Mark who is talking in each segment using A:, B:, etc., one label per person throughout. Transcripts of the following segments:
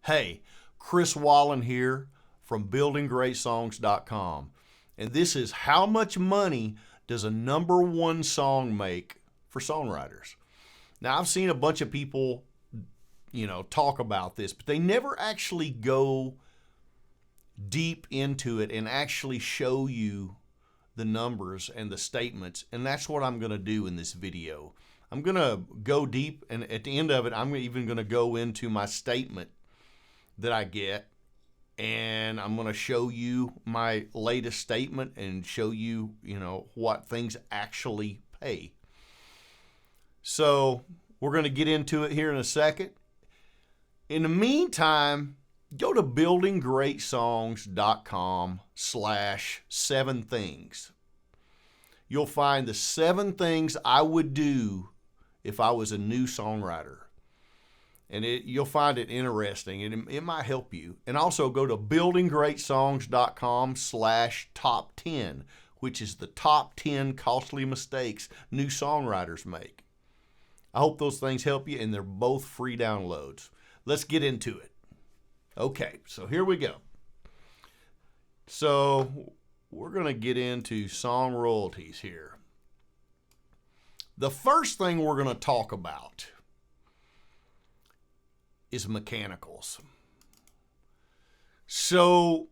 A: Hey, Chris Wallin here from buildinggreatsongs.com. And this is how much money does a number one song make for songwriters. Now, I've seen a bunch of people, talk about this, but they never actually go deep into it and actually show you the numbers and the statements. And that's what I'm going to do in this video. I'm going to go deep, and at the end of it, I'm even going to go into my statement that I get, and I'm going to show you my latest statement and show you, what things actually pay. So we're going to get into it here in a second. In the meantime, go to buildinggreatsongs.com/7things. You'll find the 7 things I would do if I was a new songwriter. And you'll find it interesting, and it might help you. And also go to buildinggreatsongs.com/top10, which is the top 10 costly mistakes new songwriters make. I hope those things help you, and they're both free downloads. Let's get into it. Okay, so here we go. So we're going to get into song royalties here. The first thing we're going to talk about is mechanicals. So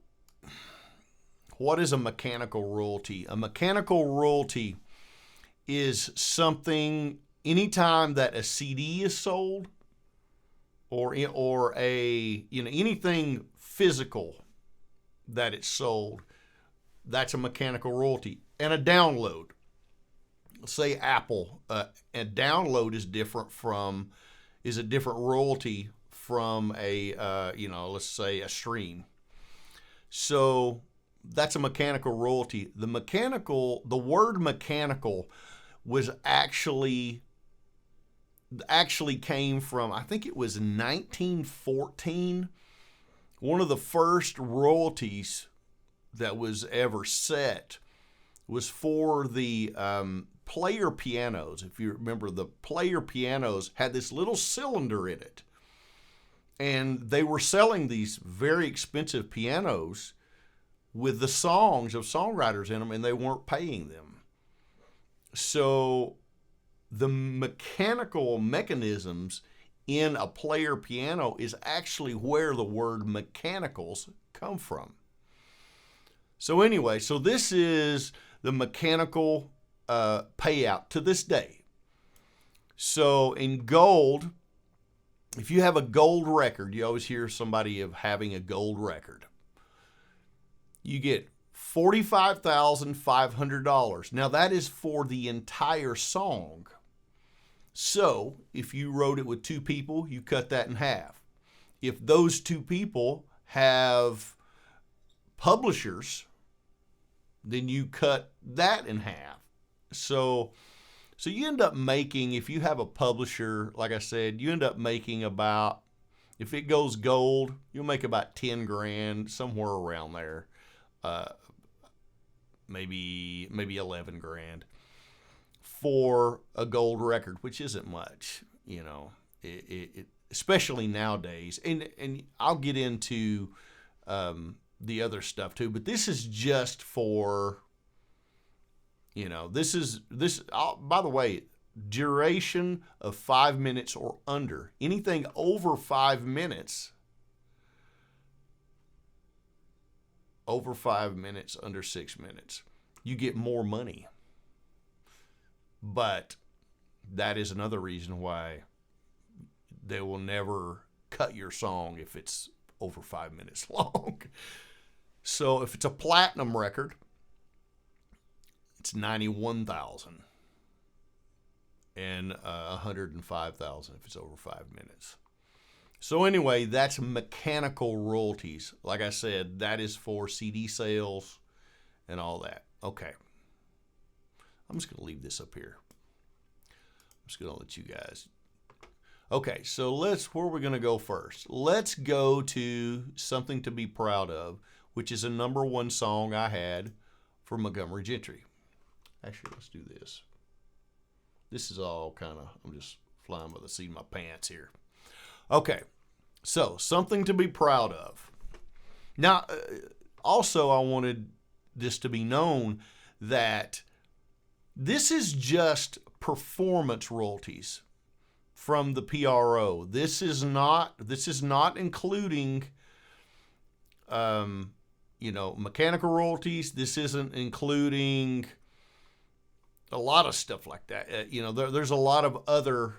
A: what is a mechanical royalty? A mechanical royalty is something anytime that a CD is sold or anything physical that it's sold, that's a mechanical royalty. And a download, say Apple, a download is a different royalty from a, let's say a stream. So that's a mechanical royalty. The word mechanical was actually came from, I think it was 1914. One of the first royalties that was ever set was for the player pianos. If you remember, the player pianos had this little cylinder in it, and they were selling these very expensive pianos with the songs of songwriters in them, and they weren't paying them. So the mechanical mechanisms in a player piano is actually where the word mechanicals come from. So anyway, so this is the mechanical payout to this day. So in gold, if you have a gold record, you always hear somebody of having a gold record. You get $45,500. Now that is for the entire song. So if you wrote it with 2 people, you cut that in half. If those 2 people have publishers, then you cut that in half. So you end up making, if you have a publisher, like I said, you end up making about, if it goes gold, you'll make about 10 grand, somewhere around there. Maybe 11 grand for a gold record, which isn't much, especially nowadays. And I'll get into the other stuff too, but this is just for, by the way, duration of 5 minutes or under. Anything over 5 minutes, under 6 minutes, you get more money. But that is another reason why they will never cut your song if it's over 5 minutes long. So if it's a platinum record, it's $91,000 and $105,000 if it's over 5 minutes. So anyway, that's mechanical royalties. Like I said, that is for CD sales and all that. Okay. I'm just going to leave this up here. I'm just going to let you guys. Okay, so where are we going to go first? Let's go to something to be proud of, which is a number one song I had for Montgomery Gentry. Actually, let's do this. This is all kind of, I'm just flying by the seat of my pants here. Okay, So, something to be proud of. Now, also, I wanted this to be known that this is just performance royalties from the PRO. This is not including mechanical royalties. This isn't including a lot of stuff like that. There's a lot of other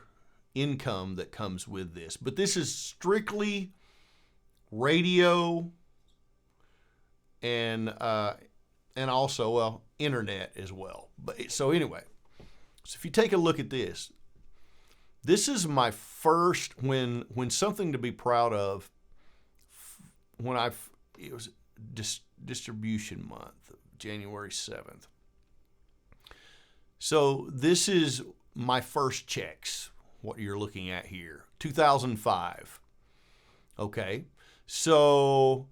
A: income that comes with this, but this is strictly radio and also internet as well. But so anyway, so if you take a look at this, this is my first when something to be proud of. It was distribution month, January 7th. So this is my first checks, what you're looking at here, 2005. Okay, so,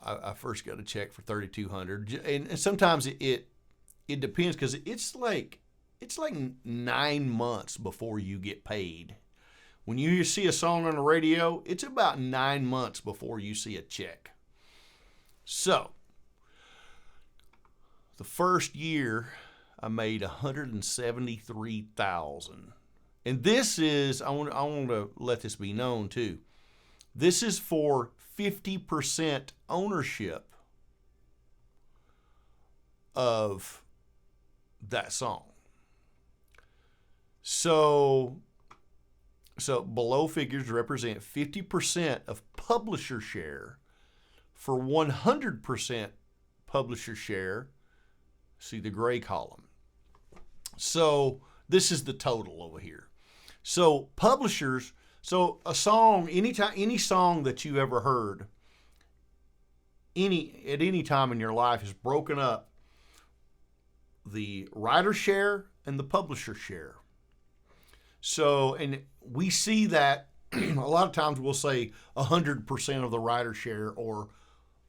A: I first got a check for $3,200, and sometimes it depends, because it's like 9 months before you get paid. When you see a song on the radio, it's about 9 months before you see a check. So, the first year, I made $173,000, and this is I want to let this be known too. This is for 50% ownership of that song. So below figures represent 50% of publisher share. For 100% publisher share, see the gray column. So this is the total over here. So publishers, so a song, any song that you ever heard, at any time in your life is broken up, the writer share and the publisher share. So, and we see that a lot of times we'll say 100% of the writer share or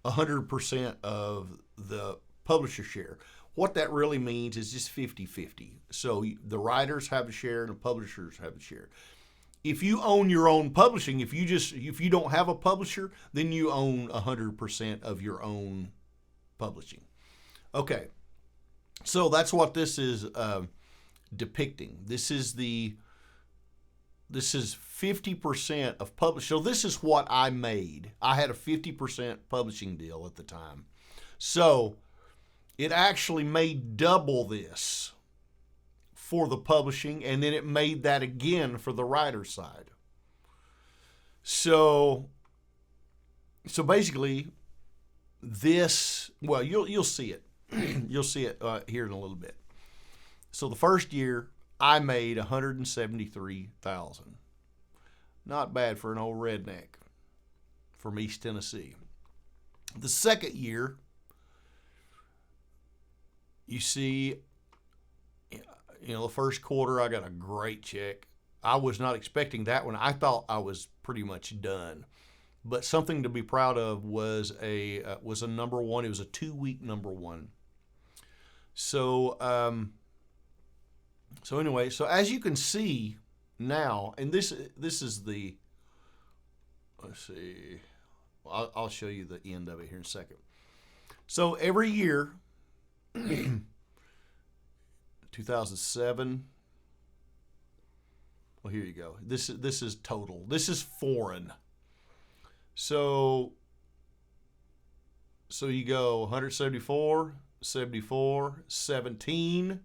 A: 100% of the publisher share. What that really means is just 50-50. So the writers have a share and the publishers have a share. If you own your own publishing, if you don't have a publisher, then you own 100% of your own publishing. Okay, so that's what this is depicting. This is 50% of publish. So this is what I made. I had a 50% publishing deal at the time. So it actually made double this for the publishing, and then it made that again for the writer side. So basically this, well, you'll see it. You'll see it here in a little bit. So the first year I made $173,000. Not bad for an old redneck from East Tennessee. The second year, you see, the first quarter I got a great check. I was not expecting that one. I thought I was pretty much done. But something to be proud of was a number one. It was a 2-week number one. So anyway, so as you can see now, and this is the, let's see, I'll show you the end of it here in a second. So every year, 2007. Well, here you go. This is total. This is foreign. So you go 174, 74, 17,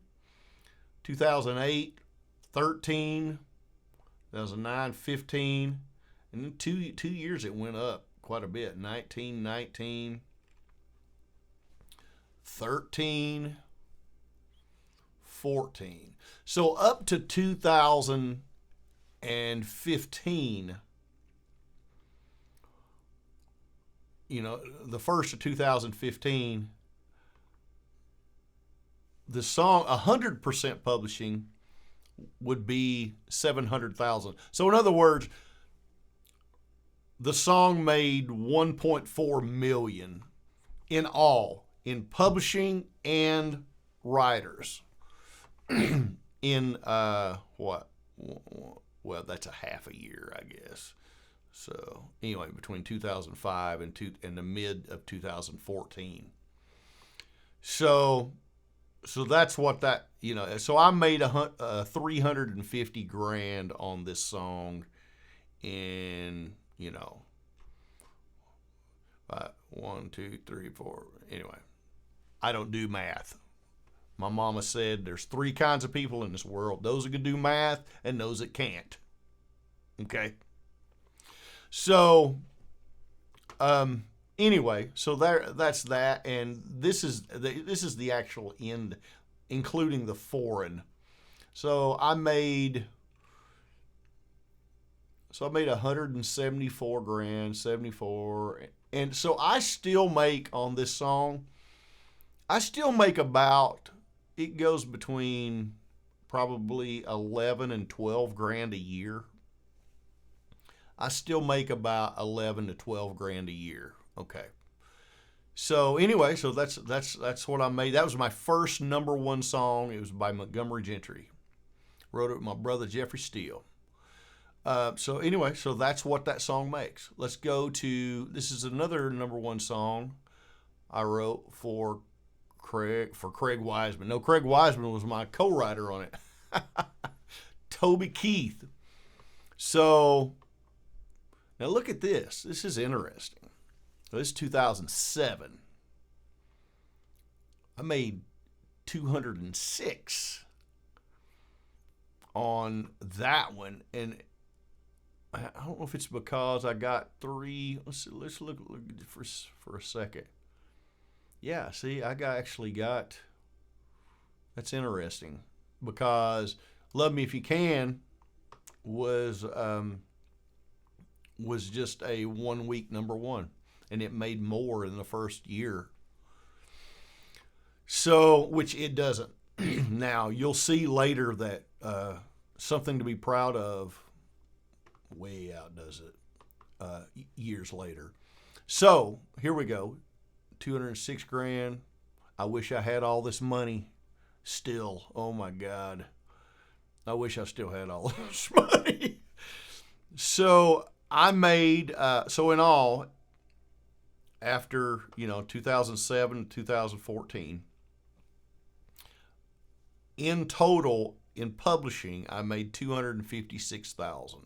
A: 2008, 13, 2009, 15, and then two years it went up quite a bit. 19, 19, 13, 14. So up to 2015, the first of 2015, the song 100% publishing would be 700,000. So in other words, the song made 1.4 million in all, in publishing and writers. In well, that's a half a year, I guess. So anyway, between 2005 and the mid of 2014. So that's what that, so I made 350 grand on this song in, 1, 2, 3, 4. Anyway, I don't do math. My mama said there's 3 kinds of people in this world: those that can do math and those that can't. Okay. So, anyway, so that's that, and this is the actual end, including the foreign. So I made 174 grand, 74, and so I still make on this song. I still make about, it goes between probably 11 and 12 grand a year. I still make about 11 to 12 grand a year. Okay. So anyway, so that's what I made. That was my first number 1 song. It was by Montgomery Gentry. Wrote it with my brother Jeffrey Steele. So anyway, so that's what that song makes. Let's go to, this is another number 1 song I wrote for Craig Wiseman. No, Craig Wiseman was my co-writer on it. Toby Keith. So now look at this. This is interesting. This is 2007. I made 206 on that one, and I don't know if it's because I got 3. Let's look for a second. Yeah, see, actually got. That's interesting, because "Love Me If You Can" was just a 1-week number 1, and it made more in the first year. So, which it doesn't. Now, you'll see later that "Something to Be Proud Of" way outdoes it years later. So, here we go. 206 grand. I wish I had all this money still. Oh my God. I wish I still had all this money. So I made, so in all, after, 2007, 2014, in total, in publishing, I made $256,000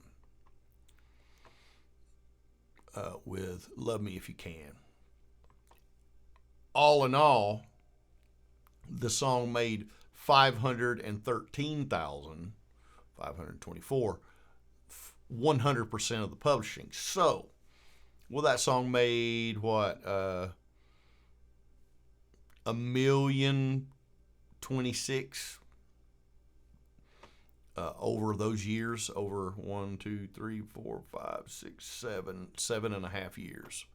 A: with "Love Me If You Can." All in all, the song made $513,524, 100% of the publishing. So, well, that song made what? $1,026,000 over those years, over 1, 2, 3, 4, 5, 6, 7.5 years.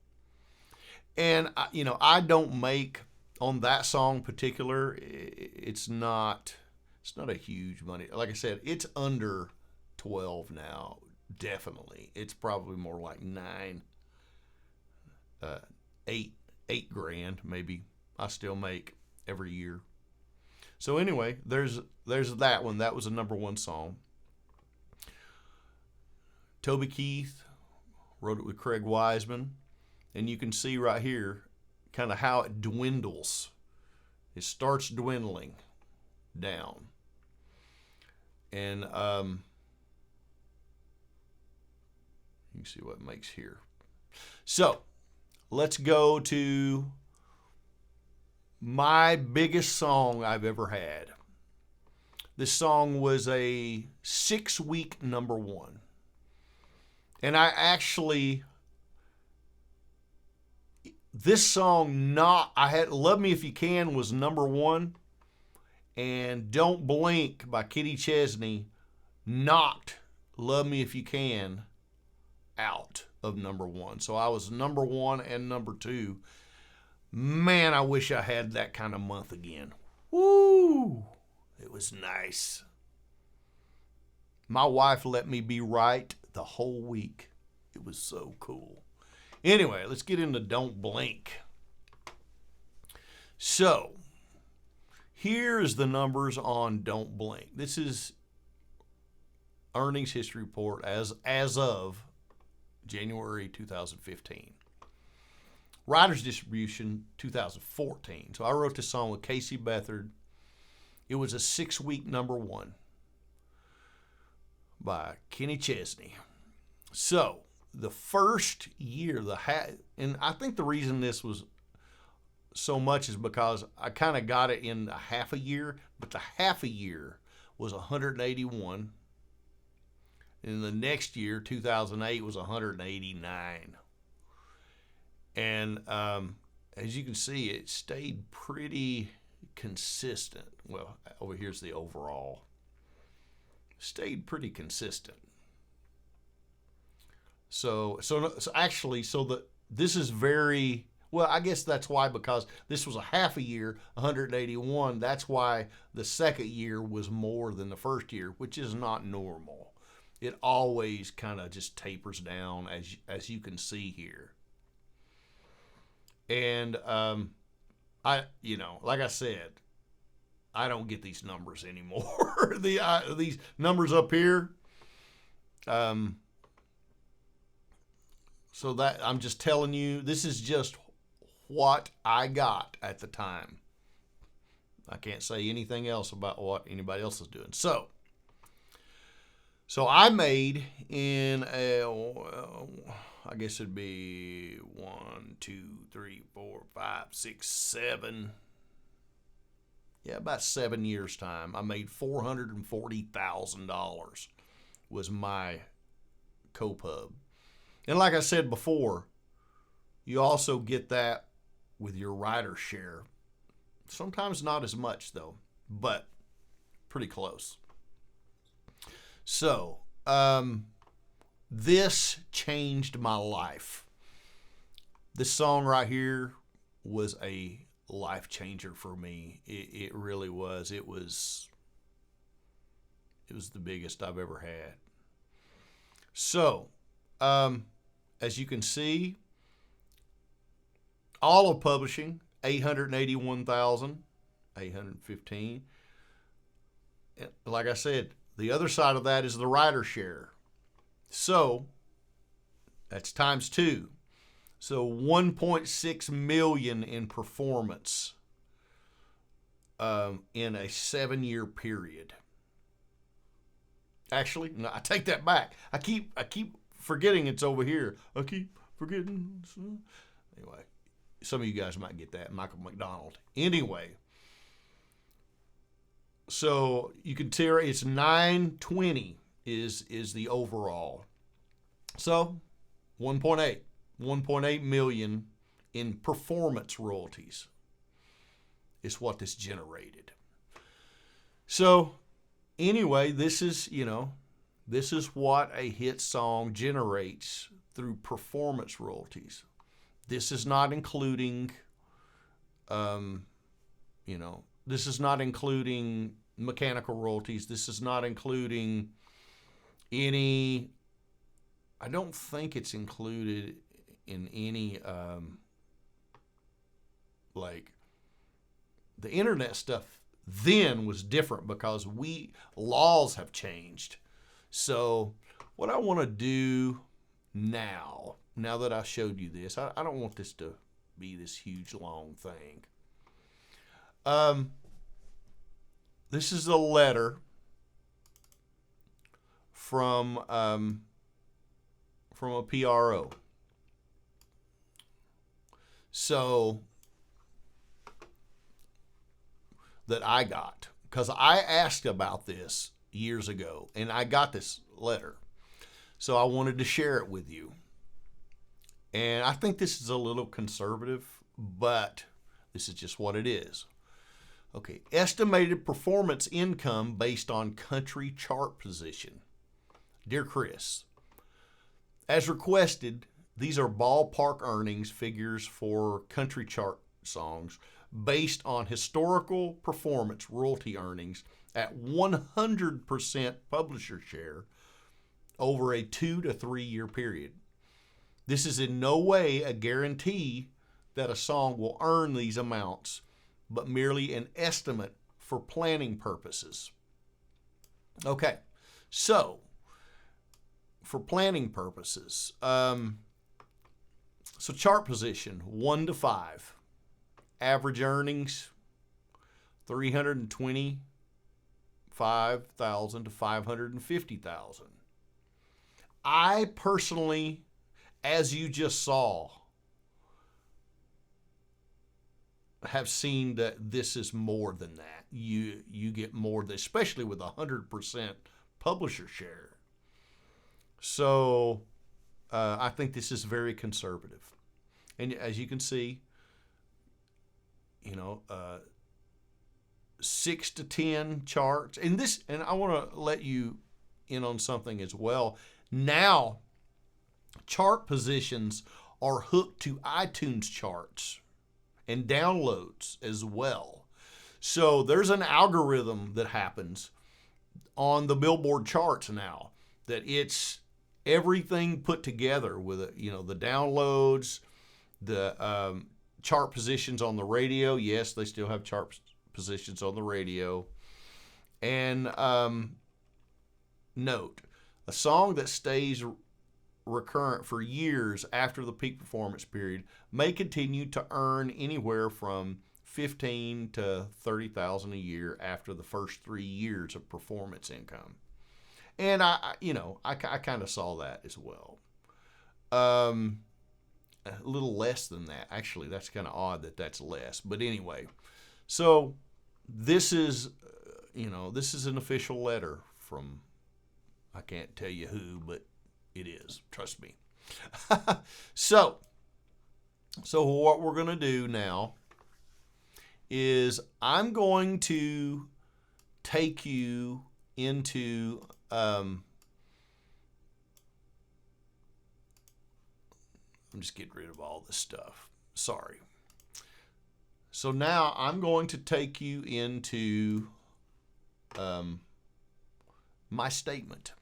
A: And I don't make on that song particular. It's not a huge money. Like I said, it's under 12 now. Definitely, it's probably more like 9, 8 grand maybe. I still make every year. So anyway, there's that one. That was a number 1 song. Toby Keith wrote it with Craig Wiseman. And you can see right here kind of how it dwindles. It starts dwindling down. And you can see what it makes here. So let's go to my biggest song I've ever had. This song was a 6-week number 1. And I actually... This song, I had "Love Me If You Can" was number 1, and "Don't Blink" by Kenny Chesney knocked "Love Me If You Can" out of number 1. So I was number 1 and number 2. Man, I wish I had that kind of month again. Woo! It was nice. My wife let me be right the whole week. It was so cool. Anyway, let's get into "Don't Blink." So, here's the numbers on "Don't Blink." This is earnings history report as of January 2015. Writer's distribution 2014. So I wrote this song with Casey Beathard. It was a 6-week #1 by Kenny Chesney. So the first year, and I think the reason this was so much is because I kind of got it in a half a year, but the half a year was 181. And the next year, 2008, was 189. And as you can see, it stayed pretty consistent. Well, over here's the overall. Stayed pretty consistent. So this is very, well, I guess that's why, because this was a half a year, 181. That's why the second year was more than the first year, which is not normal. It always kind of just tapers down, as you can see here. And like I said, I don't get these numbers anymore. These numbers up here. So that I'm just telling you, this is just what I got at the time. I can't say anything else about what anybody else is doing. So I made in I guess it'd be 1, 2, 3, 4, 5, 6, 7. Yeah, about 7 years' time. I made $440,000 was my co-pub. And like I said before, you also get that with your writer share. Sometimes not as much though, but pretty close. So, this changed my life. This song right here was a life changer for me. It really was. It was the biggest I've ever had. So, as you can see, all of publishing, $881,815. Like I said, the other side of that is the writer share. So that's times 2. So 1.6 million in performance in a 7-year period. Actually, no, I take that back. I keep forgetting it's over here. I keep forgetting. Anyway, some of you guys might get that. Michael McDonald. Anyway, so you can tell it's 920 is the overall. So 1.8 million in performance royalties is what this generated. So anyway, this is what a hit song generates through performance royalties. This is not including, this is not including mechanical royalties. This is not including any, I don't think it's included in any, like the internet stuff then was different because laws have changed. So what I want to do now that I showed you this, I don't want this to be this huge long thing. This is a letter from a PRO. So that I got, because I asked about this years ago and I got this letter. So I wanted to share it with you. And I think this is a little conservative, but this is just what it is. Okay, estimated performance income based on country chart position. Dear Chris, as requested, these are ballpark earnings figures for country chart songs based on historical performance royalty earnings at 100% publisher share over a 2 to 3 year period. This is in no way a guarantee that a song will earn these amounts, but merely an estimate for planning purposes. Okay, so for planning purposes. So chart position 1 to 5. Average earnings 325,000 to 550,000. I personally, as you just saw, have seen that this is more than that. You get more, especially with 100% publisher share. So I think this is very conservative. And as you can see, 6 to 10 charts. And I want to let you in on something as well. Now, chart positions are hooked to iTunes charts and downloads as well. So there's an algorithm that happens on the Billboard charts now that it's everything put together with the downloads, the chart positions on the radio. Yes, they still have chart positions on the radio. And note, a song that stays recurrent for years after the peak performance period may continue to earn anywhere from $15,000 to $30,000 a year after the first 3 years of performance income. And I kind of saw that as well. A little less than that. Actually, that's kind of odd that that's less. But anyway, so this is an official letter from, I can't tell you who, but it is. Trust me. So what we're going to do now is I'm going to take you into I'm just getting rid of all this stuff. Sorry. So now I'm going to take you into my statement.